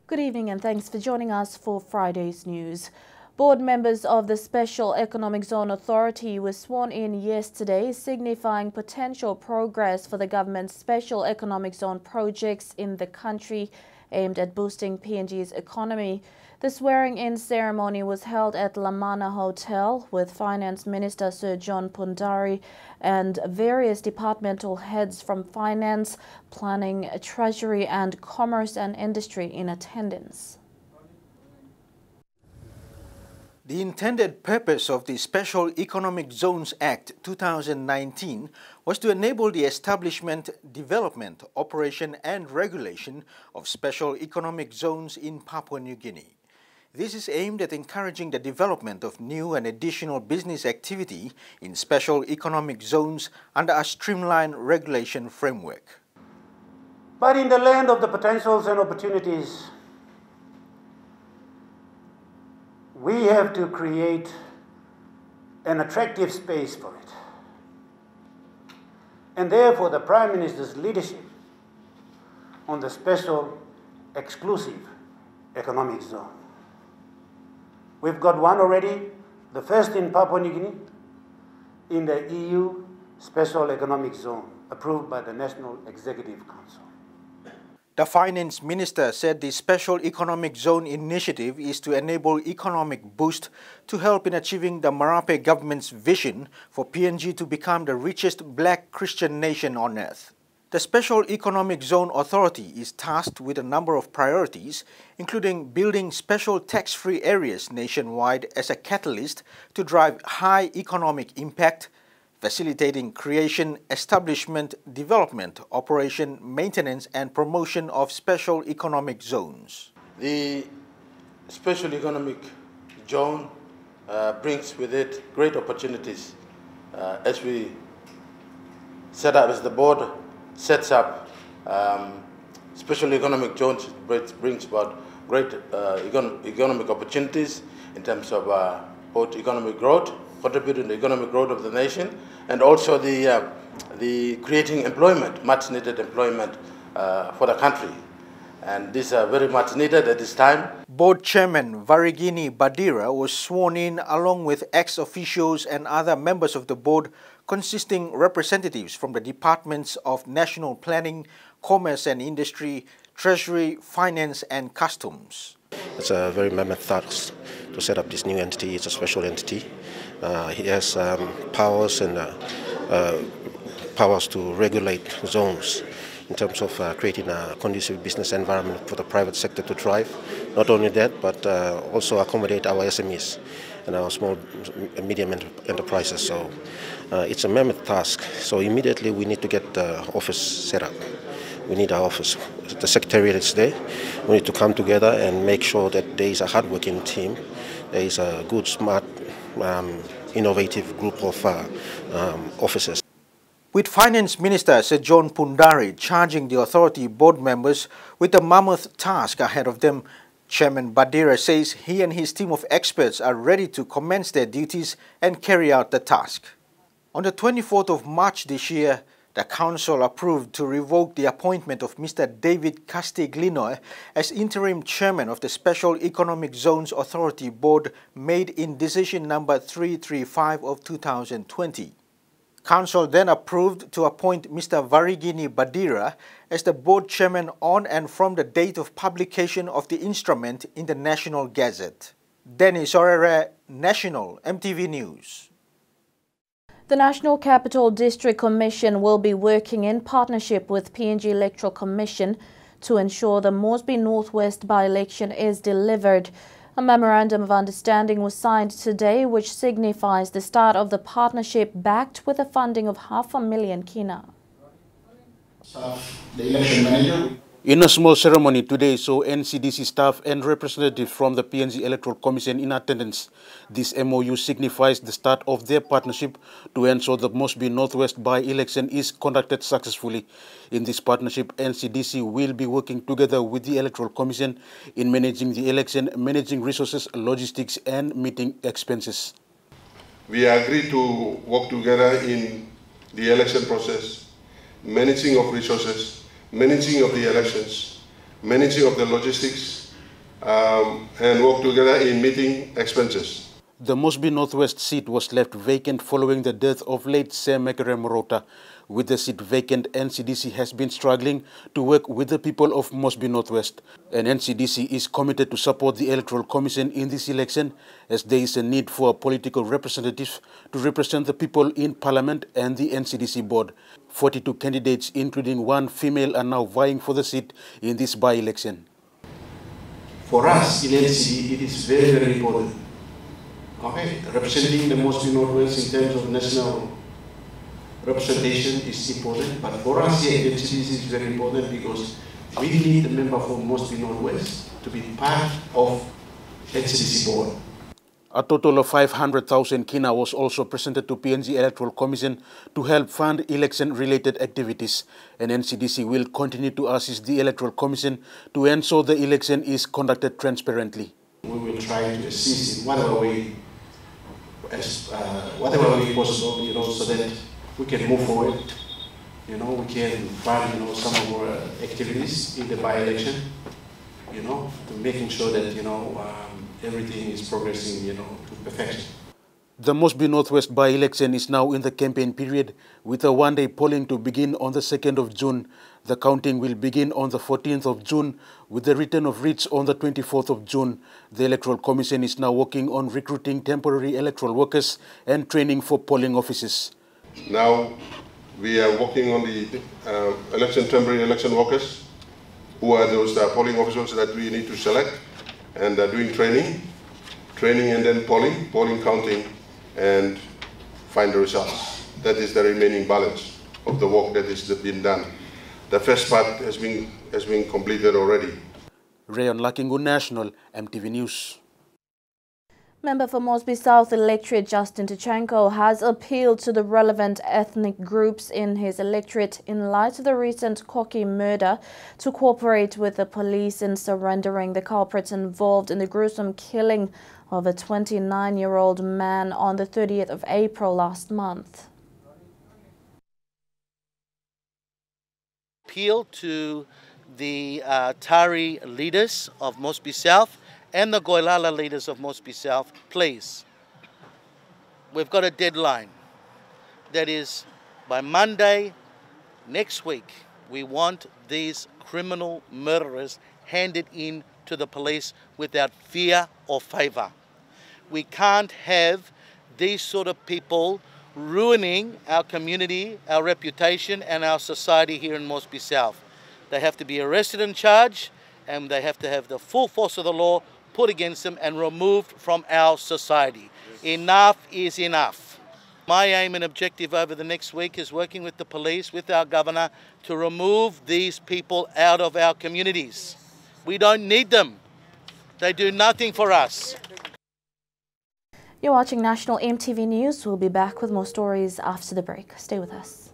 Good evening and thanks for joining us for Friday's news. Board members of the Special Economic Zone Authority were sworn in yesterday, signifying potential progress for the government's Special Economic Zone projects in the country aimed at boosting PNG's economy. The swearing-in ceremony was held at Lamana Hotel with Finance Minister Sir John Pundari and various departmental heads from Finance, Planning, Treasury and Commerce and Industry in attendance. The intended purpose of the Special Economic Zones Act 2019 was to enable the establishment, development, operation and regulation of special economic zones in Papua New Guinea. This is aimed at encouraging the development of new and additional business activity in special economic zones under a streamlined regulation framework. But in the land of the potentials and opportunities, we have to create an attractive space for it. And therefore, the Prime Minister's leadership on the Special Exclusive Economic Zone. We've got one already, the first in Papua New Guinea, in the EU Special Economic Zone, approved by the National Executive Council. The Finance Minister said the Special Economic Zone initiative is to enable economic boost to help in achieving the Marape government's vision for PNG to become the richest black Christian nation on earth. The Special Economic Zone Authority is tasked with a number of priorities, including building special tax-free areas nationwide as a catalyst to drive high economic impact, facilitating creation, establishment, development, operation, maintenance and promotion of special economic zones. The Special Economic Zone brings with it great opportunities as we set up, as the board sets up special economic zones. Brings about great economic opportunities in terms of both economic growth, contributing to the economic growth of the nation, and also the creating employment, much needed employment for the country. And these are very much needed at this time. Board Chairman Varigini Badira was sworn in along with ex-officials and other members of the board consisting representatives from the Departments of National Planning, Commerce and Industry, Treasury, Finance and Customs. It's a very mammoth task to set up this new entity. It's a special entity. He has powers and powers to regulate zones in terms of creating a conducive business environment for the private sector to thrive. Not only that, but also accommodate our SMEs and our small and medium enterprises. So it's a mammoth task. So immediately we need to get the office set up. We need our office. The secretariat is there. We need to come together and make sure that there is a hard-working team. There is a good, smart, innovative group of officers. With Finance Minister Sir John Pundari charging the authority board members with the mammoth task ahead of them, Chairman Badira says he and his team of experts are ready to commence their duties and carry out the task. On the 24th of March this year, the Council approved to revoke the appointment of Mr. David Castiglino as interim chairman of the Special Economic Zones Authority Board, made in Decision number 335 of 2020. Council then approved to appoint Mr. Varigini Badira as the board chairman on and from the date of publication of the instrument in the National Gazette. Dennis Orere, National EMTV News. The National Capital District Commission will be working in partnership with PNG Electoral Commission to ensure the Moresby Northwest by-election is delivered. A memorandum of understanding was signed today, which signifies the start of the partnership backed with a funding of $500,000 kina. The election manager. In a small ceremony today, saw NCDC staff and representatives from the PNG Electoral Commission in attendance. This MOU signifies the start of their partnership to ensure the Moresby Northwest by-election is conducted successfully. In this partnership, NCDC will be working together with the Electoral Commission in managing the election, managing resources, logistics and meeting expenses. We agreed to work together in the election process, managing of resources, managing of the elections, managing of the logistics, and work together in meeting expenses. The Mosby Northwest seat was left vacant following the death of late Sam Morota. With the seat vacant, NCDC has been struggling to work with the people of Mosby Northwest. And NCDC is committed to support the Electoral Commission in this election, as there is a need for a political representative to represent the people in Parliament and the NCDC board. 42 candidates, including one female, are now vying for the seat in this by-election. For us in NCD, it is very, very important. Okay, representing the Mosby Northwest in terms of national representation is important, but for us here at NCD is very important because we need a member from Mosby Northwest to be part of NCDC board. A total of 500,000 kina was also presented to PNG Electoral Commission to help fund election-related activities, and NCDC will continue to assist the Electoral Commission to ensure the election is conducted transparently. We will try to assist in whatever way possible, so that we can move forward. We can fund, some of our activities in the by-election, to making sure that, everything is progressing, to perfection. The Mosby Northwest by-election is now in the campaign period, with a one-day polling to begin on the 2nd of June. The counting will begin on the 14th of June, with the return of writs on the 24th of June. The Electoral Commission is now working on recruiting temporary electoral workers and training for polling officers. Now we are working on the temporary election workers, who are those polling officers that we need to select, and doing training and then polling, counting, and find the results. That is the remaining balance of the work that is being done. The first part has been completed already. Rayon Lakingu National, MTV News. Member for Mosby South electorate Justin Tichenko has appealed to the relevant ethnic groups in his electorate in light of the recent Koki murder to cooperate with the police in surrendering the culprits involved in the gruesome killing of a 29-year-old man on the 30th of April last month. Appeal to the Tari leaders of Mosby South and the Goilala leaders of Mosby South, please. We've got a deadline. That is, by Monday next week, we want these criminal murderers handed in to the police without fear or favour. We can't have these sort of people ruining our community, our reputation and our society here in Mosby South. They have to be arrested and charged, and they have to have the full force of the law put against them and removed from our society. Enough is enough. My aim and objective over the next week is working with the police, with our governor, to remove these people out of our communities. We don't need them. They do nothing for us. You're watching National EMTV News. We'll be back with more stories after the break. Stay with us.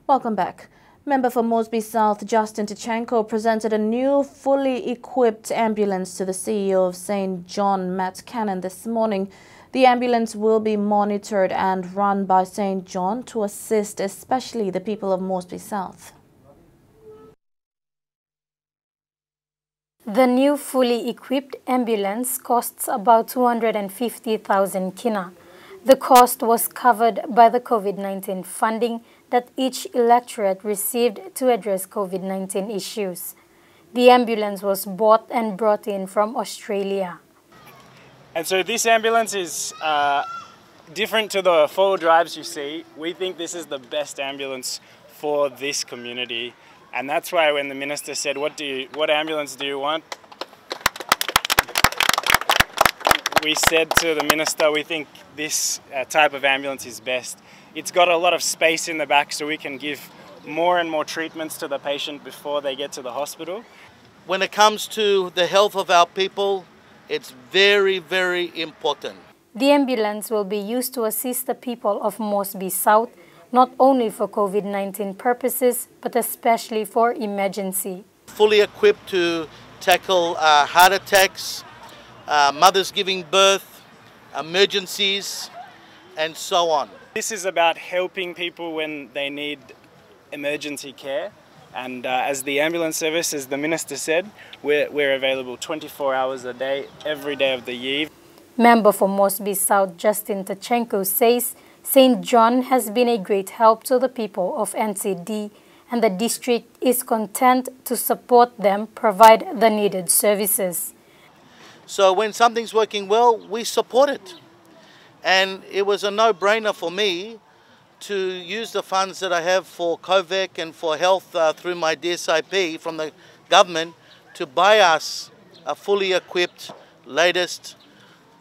Welcome back. Member for Mosby South, Justin Tichenko, presented a new fully equipped ambulance to the CEO of St. John, Matt Cannon, this morning. The ambulance will be monitored and run by St. John to assist especially the people of Mosby South. The new fully equipped ambulance costs about 250,000 kina. The cost was covered by the COVID-19 funding that each electorate received to address COVID-19 issues. The ambulance was bought and brought in from Australia. And so this ambulance is different to the 4 drives you see. We think this is the best ambulance for this community. And that's why when the minister said, what ambulance do you want? We said to the minister, we think this type of ambulance is best. It's got a lot of space in the back so we can give more and more treatments to the patient before they get to the hospital. When it comes to the health of our people, it's very, very important. The ambulance will be used to assist the people of Mosby South, not only for COVID-19 purposes, but especially for emergency. Fully equipped to tackle heart attacks, mothers giving birth, emergencies, and so on. This is about helping people when they need emergency care. And as the ambulance service, as the Minister said, we're available 24 hours a day, every day of the year. Member for Mosby South, Justin Tachenko, says St. John has been a great help to the people of NCD, and the district is content to support them, provide the needed services. So when something's working well, we support it. And it was a no-brainer for me to use the funds that I have for COVAC and for health through my DSIP from the government to buy us a fully equipped, latest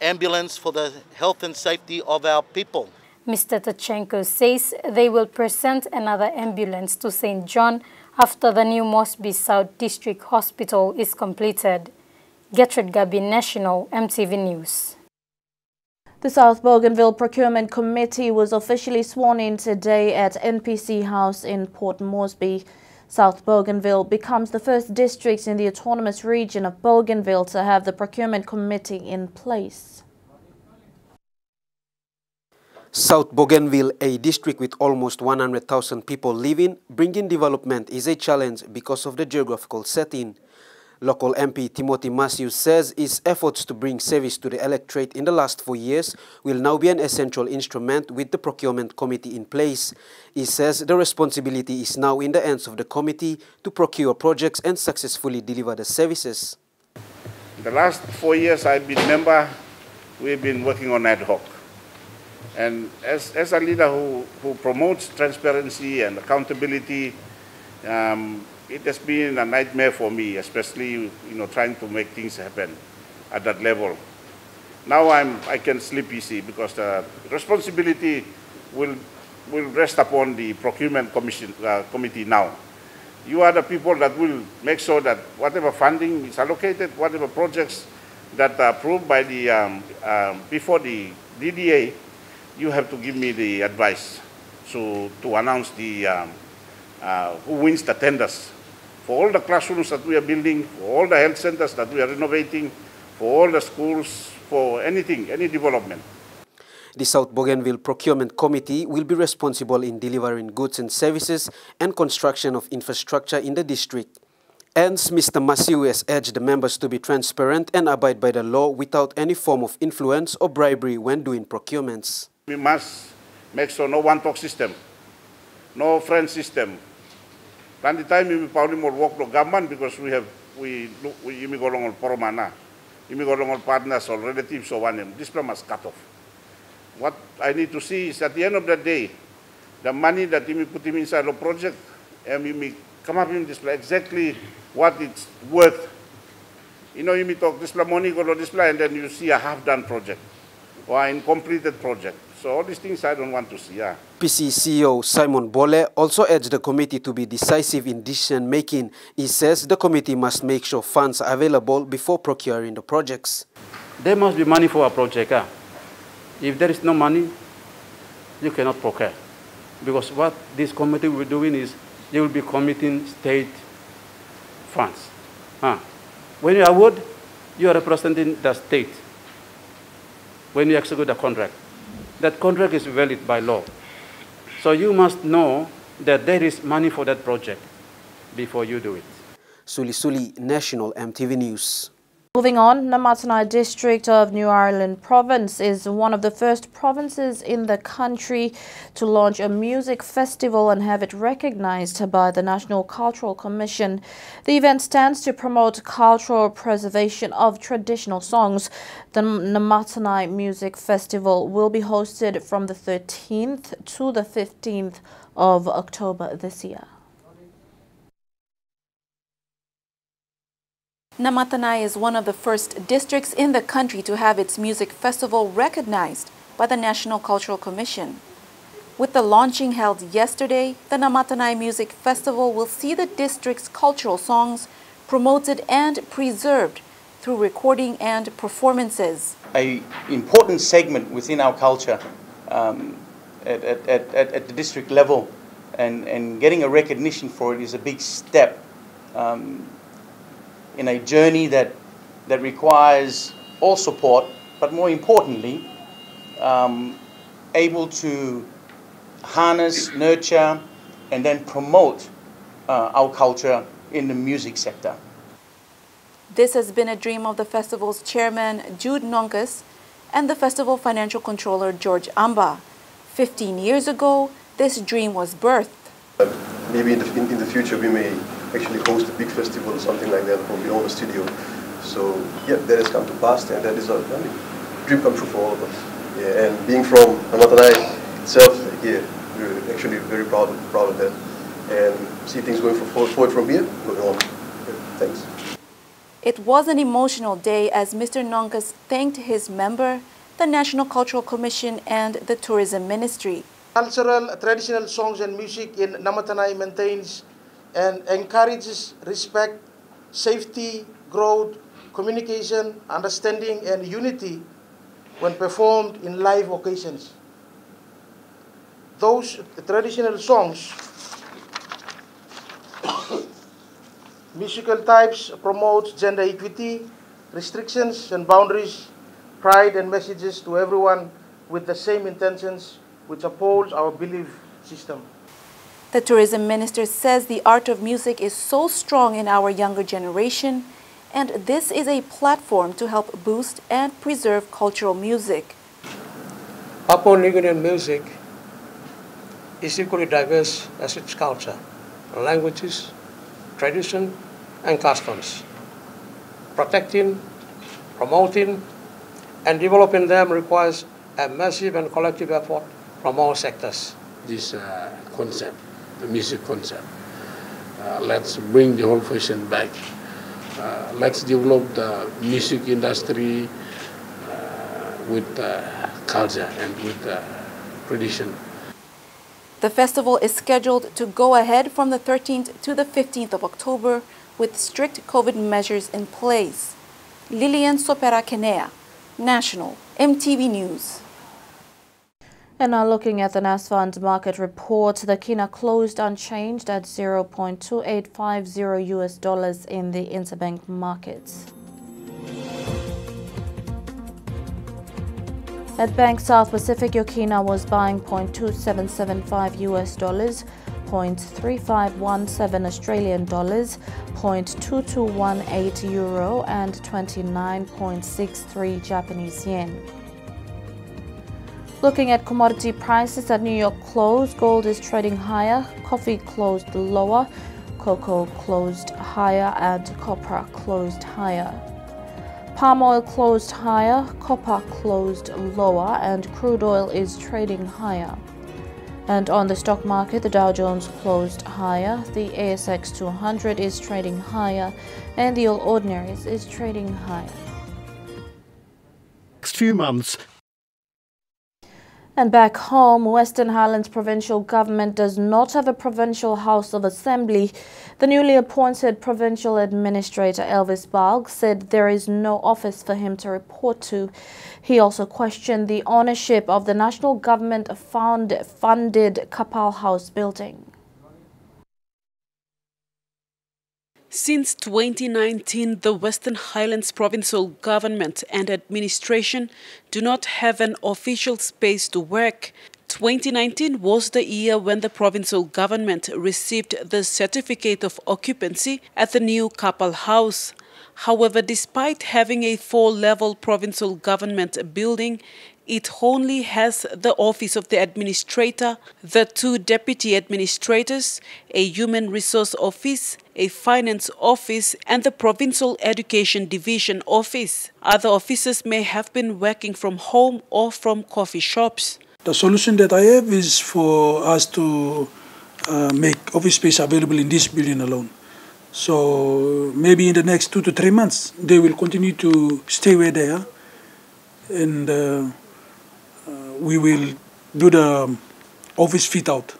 ambulance for the health and safety of our people. Mr. Tachenko says they will present another ambulance to St. John after the new Mosby South District Hospital is completed. Gertrude Gabi, National EMTV News. The South Bergenville Procurement Committee was officially sworn in today at NPC House in Port Moresby. South Bergenville becomes the first district in the autonomous region of Bergenville to have the Procurement Committee in place. South Bergenville, a district with almost 100,000 people living, bringing development is a challenge because of the geographical setting. Local MP Timothy Matthews says his efforts to bring service to the electorate in the last 4 years will now be an essential instrument with the Procurement Committee in place. He says the responsibility is now in the hands of the committee to procure projects and successfully deliver the services. The last 4 years I've been member, we've been working on ad hoc. And as a leader who promotes transparency and accountability, it has been a nightmare for me, especially trying to make things happen at that level. Now I can sleep easy because the responsibility will rest upon the Procurement Committee now. You are the people that will make sure that whatever funding is allocated, whatever projects that are approved by the before the DDA, you have to give me the advice to announce the who wins the tenders. For all the classrooms that we are building, for all the health centers that we are renovating, for all the schools, for anything, any development. The South Bergenville Procurement Committee will be responsible in delivering goods and services and construction of infrastructure in the district. Hence, Mr. Masiu has urged the members to be transparent and abide by the law without any form of influence or bribery when doing procurements. We must make sure no one-talk system, no friend system. At the time we probably more work for government because we go along on poromana, we go along on partners or relatives or one. This plan must cut off. What I need to see is at the end of the day, the money that we put him inside the project, and we come up with display exactly what it's worth. You may talk display money go to display, and then you see a half-done project or an incompleted project. So all these things I don't want to see. Yeah. PC CEO Simon Bole also urged the committee to be decisive in decision-making. He says the committee must make sure funds are available before procuring the projects. There must be money for a project. If there is no money, you cannot procure. Because what this committee will be doing is they will be committing state funds. When you award, you are representing the state. When you execute the contract, that contract is valid by law. So you must know that there is money for that project before you do it. Suli, National EMTV News. Moving on, Namatanai district of New Ireland province is one of the first provinces in the country to launch a music festival and have it recognized by the National Cultural Commission. The event stands to promote cultural preservation of traditional songs. The Namatanai Music Festival will be hosted from the 13th to the 15th of October this year. Namatanai is one of the first districts in the country to have its music festival recognized by the National Cultural Commission. With the launching held yesterday, the Namatanai Music Festival will see the district's cultural songs promoted and preserved through recording and performances. An important segment within our culture at the district level, and getting a recognition for it is a big step in a journey that requires all support, but more importantly, able to harness, nurture, and then promote our culture in the music sector. This has been a dream of the festival's chairman, Jude Nonkus, and the festival financial controller, George Amba. 15 years ago, this dream was birthed. Maybe in the future we may actually host a big festival or something like that, or we own a studio. So yeah, that has come to pass, and that is a dream come true for all of us. Yeah, and being from Namatanai itself, yeah, we're actually very proud of that, and see things going forward from here, going on. Yeah, thanks. It was an emotional day as Mr. Nonkus thanked his member, the National Cultural Commission, and the Tourism Ministry. Cultural, traditional songs and music in Namatanai maintains and encourages respect, safety, growth, communication, understanding, and unity when performed in live occasions. Those traditional songs, musical types promote gender equity, restrictions and boundaries, pride and messages to everyone with the same intentions, which upholds our belief system. The tourism minister says the art of music is so strong in our younger generation, and this is a platform to help boost and preserve cultural music. Papua New Guinean music is equally diverse as its culture, languages, tradition, and customs. Protecting, promoting, and developing them requires a massive and collective effort from all sectors. This concept, the music concept, let's bring the whole fashion back. Let's develop the music industry with culture and with tradition. The festival is scheduled to go ahead from the 13th to the 15th of October with strict COVID measures in place. Lilian Sopera Kenea, National EMTV News. And now looking at the NASFund market report, the kina closed unchanged at $0.2850 in the interbank markets. At Bank South Pacific, your kina was buying $0.2775 $0.3517 Australian dollars, $0.2218 euro, and 29.63 Japanese yen. Looking at commodity prices at New York close, gold is trading higher, coffee closed lower, cocoa closed higher, and copra closed higher. Palm oil closed higher, copper closed lower, and crude oil is trading higher. And on the stock market, the Dow Jones closed higher, the ASX 200 is trading higher, and the All Ordinaries is trading higher. Next few months. And back home, Western Highlands Provincial Government does not have a Provincial House of Assembly. The newly appointed Provincial Administrator Elvis Balg said there is no office for him to report to. He also questioned the ownership of the national government-funded Kapal House building. Since 2019, the Western Highlands Provincial Government and Administration do not have an official space to work. 2019 was the year when the provincial government received the certificate of occupancy at the new Kapal House. However, despite having a 4-level provincial government building, it only has the office of the administrator, the 2 deputy administrators, a human resource office, a finance office, and the provincial education division office. Other officers may have been working from home or from coffee shops. The solution that I have is for us to make office space available in this building alone. So maybe in the next 2 to 3 months, they will continue to stay where they are, and we will do the office fit out.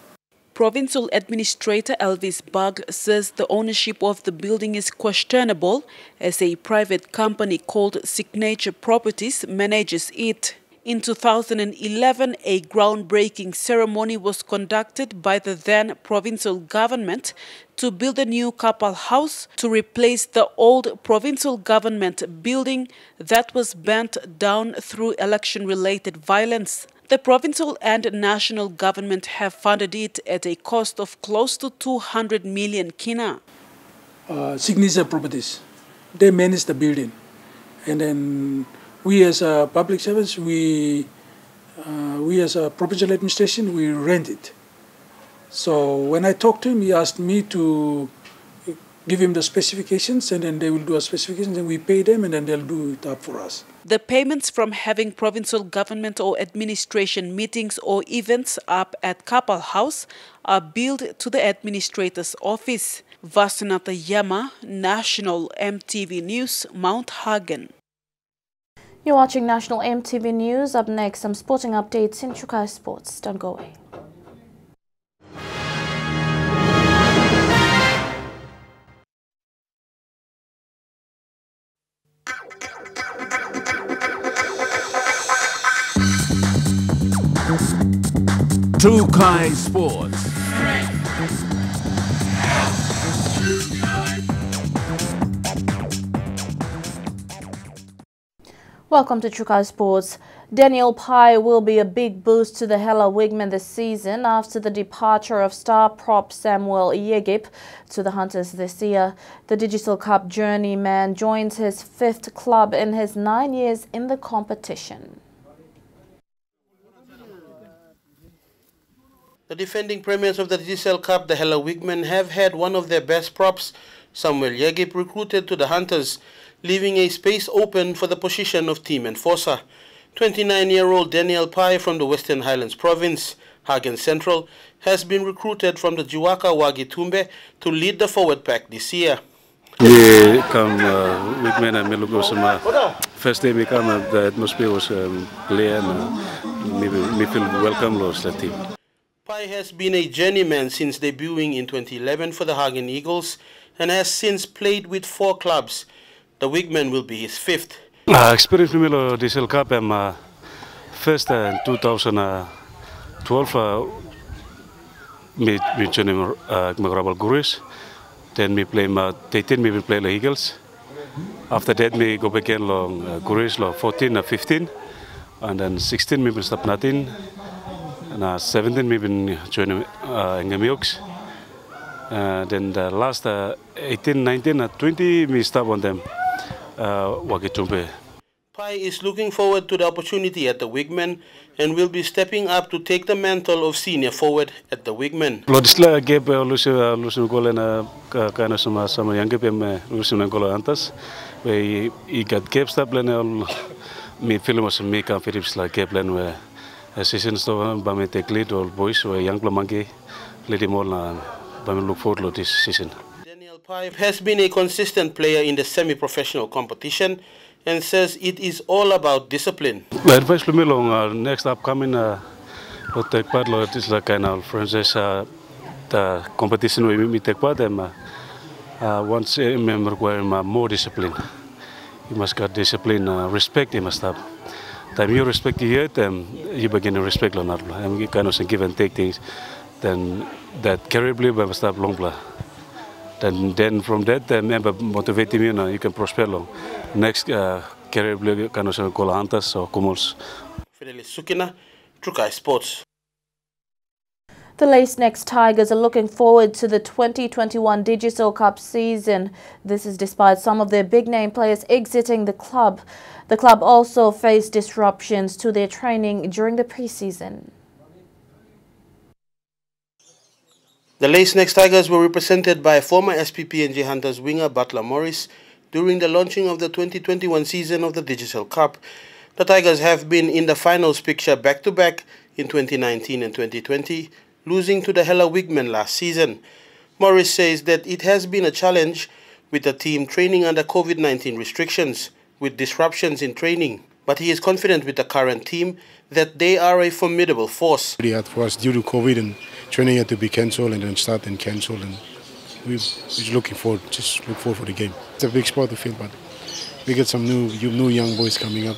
Provincial Administrator Elvis Balg says the ownership of the building is questionable as a private company called Signature Properties manages it. In 2011, a groundbreaking ceremony was conducted by the then provincial government to build a new Kapal House to replace the old provincial government building that was burnt down through election-related violence. The provincial and national government have funded it at a cost of close to 200 million kina. Signature properties, they manage the building. And then we as public servants, we as a provincial administration, we rent it. So when I talked to him, he asked me to give him the specifications, and then they will do a specifications, and we pay them, and then they'll do it up for us. The payments from having provincial government or administration meetings or events up at Kapal House are billed to the administrator's office. Vasunatha Yama, National EMTV News, Mount Hagen. You're watching National EMTV News. Up next, some sporting updates in Chukai Sports. Don't go away. Chukai Sports. Welcome to Chukai Sports. Daniel Pai will be a big boost to the Hela Wigmen this season after the departure of star prop Samuel Yegip to the Hunters this year. The Digital Cup journeyman joins his 5th club in his 9 years in the competition. The defending premiers of the Digital Cup, the Hela Wigmen, have had one of their best props, Samuel Yegip, recruited to the Hunters, leaving a space open for the position of team enforcer. 29-year-old Daniel Pai from the Western Highlands Province, Hagen Central, has been recruited from the Jiwaka Wagi Tumbe to lead the forward pack this year. We come Wigmen and Melugosama. First day we come, the atmosphere was clear and me feel welcome to the team. Pai has been a journeyman since debuting in 2011 for the Hagen Eagles and has since played with 4 clubs. The Wigman will be his 5th. Experience with the Diesel Cup first in 2012 me joined Magrabal Gurus. Then we play 13 we play the Eagles. After that we go back again long Gurus 14 15 and then 16 we will stop nothing. And 17 we been joining Engamiux. Then the last 18, 19, 20 we stop on them. Pai is looking forward to the opportunity at the Wigmen and will be stepping up to take the mantle of senior forward at the Wigmen. Lodisla gap lusun golen kana sama yang gap lusun gola antas. We got gap stop len me film was me kan Philips la gap len we season sto ba me take lead all boys we young plamangi lady more na ba me look forward to this season. Pai has been a consistent player in the semi-professional competition and says it is all about discipline. Advice me long next upcoming we'll take part it is like kind of franchise the competition we take part and once member require more discipline. You must got discipline, respect you must have. Time you respect you you begin to respect another. And you kind of give and take things. Then that carry must have long play. Then from that, member motivate you, you can prosper long. Next, career kind of call Hunters or Kumals. Fidelis Sukina, Chukai Sports. The Lace Next Tigers are looking forward to the 2021 Digital Cup season. This is despite some of their big-name players exiting the club. The club also faced disruptions to their training during the pre-season. The Lace Next Tigers were represented by former SPPNG Hunters winger Butler Morris during the launching of the 2021 season of the Digital Cup. The Tigers have been in the finals picture back-to-back in 2019 and 2020, losing to the Hela Wigmen last season. Morris says that it has been a challenge with the team training under COVID-19 restrictions, with disruptions in training. But he is confident with the current team that they are a formidable force. Very hard for us due to COVID and training had to be cancelled and then start and cancel, and we're just looking forward for the game. It's a big sport to fill, but we get some new young boys coming up.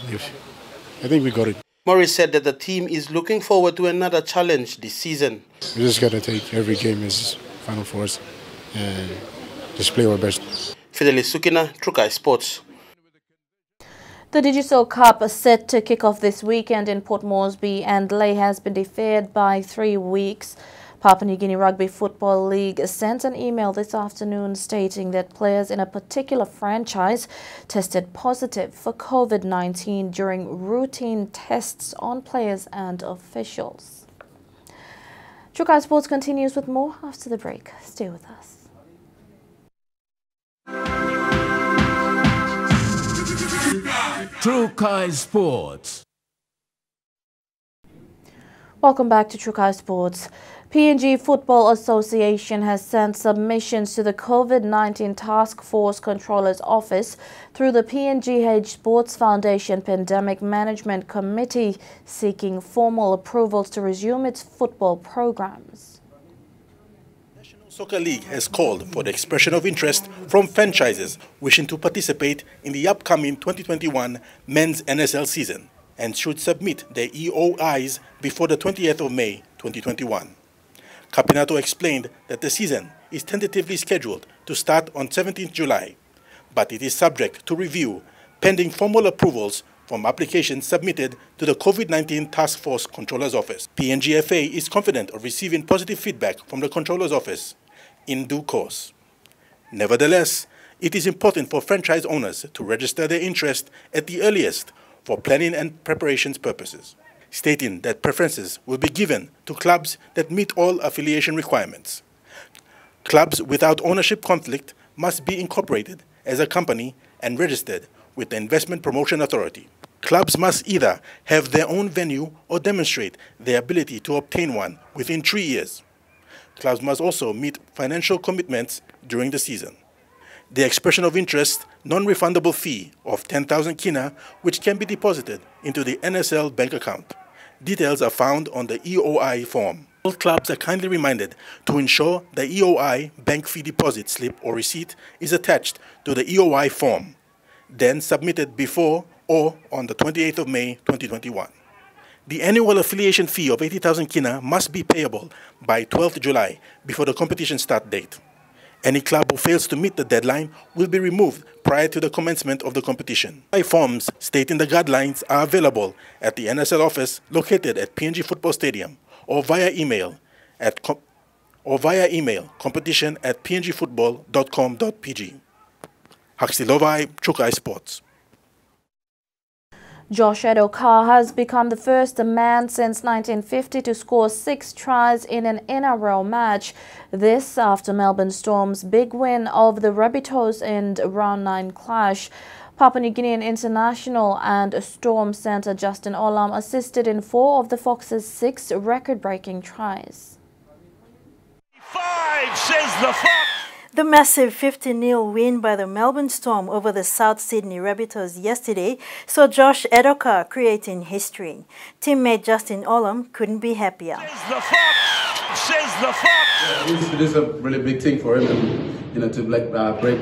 I think we got it. Morris said that the team is looking forward to another challenge this season. We just got to take every game as final for us and just play our best. Fidelis Sukina, Chukai Sports. The Digital Cup is set to kick off this weekend in Port Moresby and delay has been deferred by 3 weeks. Papua New Guinea Rugby Football League sent an email this afternoon stating that players in a particular franchise tested positive for COVID-19 during routine tests on players and officials. Trukai Sports continues with more after the break. Stay with us. Trukai Sports. Welcome back to Trukai Sports. PNG Football Association has sent submissions to the COVID-19 Task Force Controller's Office through the PNGH Sports Foundation Pandemic Management Committee, seeking formal approvals to resume its football programs. Soccer League has called for the expression of interest from franchises wishing to participate in the upcoming 2021 men's NSL season and should submit their EOIs before the 20th of May 2021. Capinato explained that the season is tentatively scheduled to start on 17th July, but it is subject to review pending formal approvals from applications submitted to the COVID-19 Task Force Controller's Office. PNGFA is confident of receiving positive feedback from the Controller's Office in due course. Nevertheless, it is important for franchise owners to register their interest at the earliest for planning and preparations purposes, stating that preferences will be given to clubs that meet all affiliation requirements. Clubs without ownership conflict must be incorporated as a company and registered with the Investment Promotion Authority. Clubs must either have their own venue or demonstrate their ability to obtain one within 3 years. Clubs must also meet financial commitments during the season. The expression of interest non-refundable fee of 10,000 kina, which can be deposited into the NSL bank account. Details are found on the EOI form. All clubs are kindly reminded to ensure the EOI bank fee deposit slip or receipt is attached to the EOI form, then submitted before or on the 28th of May 2021. The annual affiliation fee of 80,000 kina must be payable by 12th July before the competition start date. Any club who fails to meet the deadline will be removed prior to the commencement of the competition. Forms stating the guidelines are available at the NSL office located at PNG Football Stadium or via email competition@pngfootball.com.pg. Haksilovai, Trukai Sports. Josh Edokar has become the first man since 1950 to score 6 tries in an NRL match. This after Melbourne Storm's big win over the Rabbitohs in round 9 clash. Papua New Guinean international and Storm centre Justin Olam assisted in 4 of the Foxes' 6 record-breaking tries. 5 says the Fox. The massive 50-0 win by the Melbourne Storm over the South Sydney Rabbitohs yesterday saw Josh Edokar creating history. Teammate Justin Olam couldn't be happier. Says the Fox. Says the Fox. This is a really big thing for him, and, to break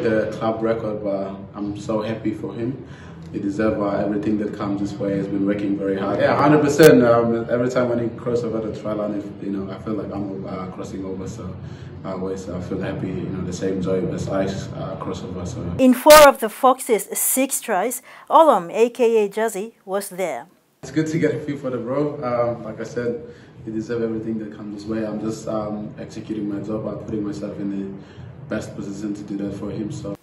the club record. But I'm so happy for him. He deserves everything that comes his way. He's been working very hard. Yeah, 100%. Every time when he crosses over the try line, I feel like I'm crossing over. So I always feel happy. The same joy as I cross over. So. In 4 of the Foxes' 6 tries, Olam, aka Jazzy, was there. It's good to get a feel for the bro. Like I said, he deserves everything that comes his way. I'm just executing my job by putting myself in the best position to do that for him. So.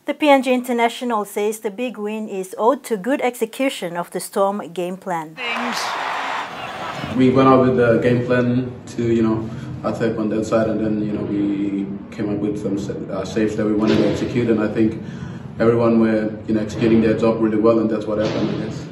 The PNG international says the big win is owed to good execution of the Storm game plan. We went out with the game plan to, attack on that side, and then, we came up with some saves that we wanted to execute, and I think everyone were, executing their job really well, and that's what happened, I guess.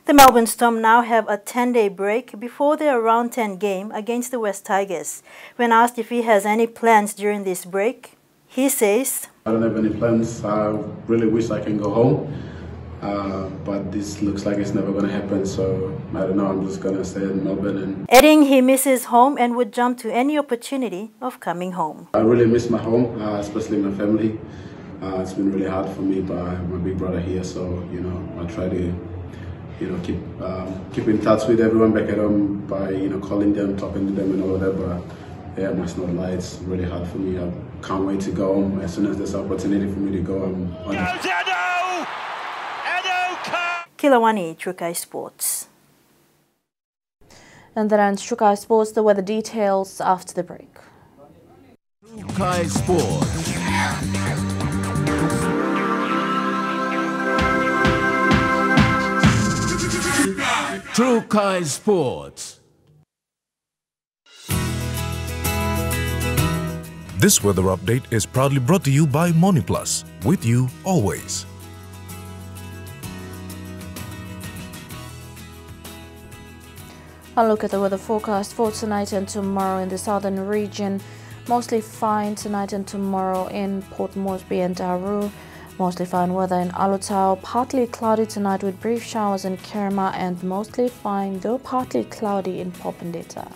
The Melbourne Storm now have a 10-day break before their round 10 game against the West Tigers. When asked if he has any plans during this break, he says, I don't have any plans. I really wish I can go home, but this looks like it's never going to happen, so I don't know, I'm just going to stay in Melbourne. Adding he misses home and would jump to any opportunity of coming home. I really miss my home, especially my family. It's been really hard for me, but I have my big brother here, so, I try to, keep in touch with everyone back at home by, calling them, talking to them and all that, but yeah, I must not lie, it's really hard for me. I can't wait to go home. As soon as there's an opportunity for me to go, I'm on it. Kilawani, Trukai Sports. And then on Trukai Sports, the weather details after the break. Trukai Sports. Trukai Sports. This weather update is proudly brought to you by MoneyPlus, with you always. I'll look at the weather forecast for tonight and tomorrow in the southern region. Mostly fine tonight and tomorrow in Port Moresby and Daru. Mostly fine weather in Alotau. Partly cloudy tonight with brief showers in Kerma, and mostly fine though partly cloudy in Popondetta.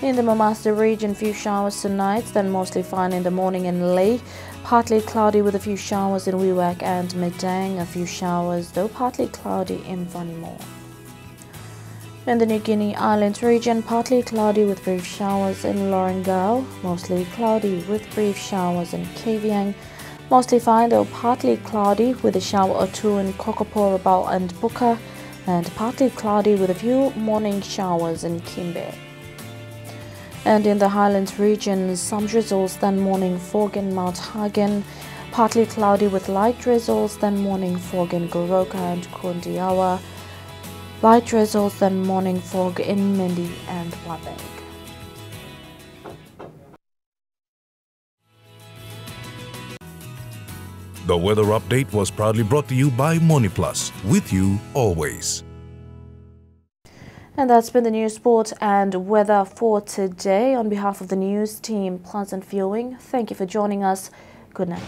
In the Mamasa region, few showers tonight, then mostly fine in the morning in Leh. Partly cloudy with a few showers in Wewak and Medang. A few showers, though partly cloudy in Vanimore. In the New Guinea Islands region, partly cloudy with brief showers in Lorengau. Mostly cloudy with brief showers in Kavieng. Mostly fine, though partly cloudy with a shower or two in Kokopo, Rabaul and Buka. And partly cloudy with a few morning showers in Kimbe. And in the Highlands region, some drizzles, then morning fog in Mount Hagen. Partly cloudy with light drizzles, then morning fog in Goroka and Kondiawa. Light drizzles, then morning fog in Mendi and Wabeg. The weather update was proudly brought to you by MoneyPlus, with you always. And that's been the news, sport and weather for today. On behalf of the news team, pleasant viewing. Thank you for joining us. Good night.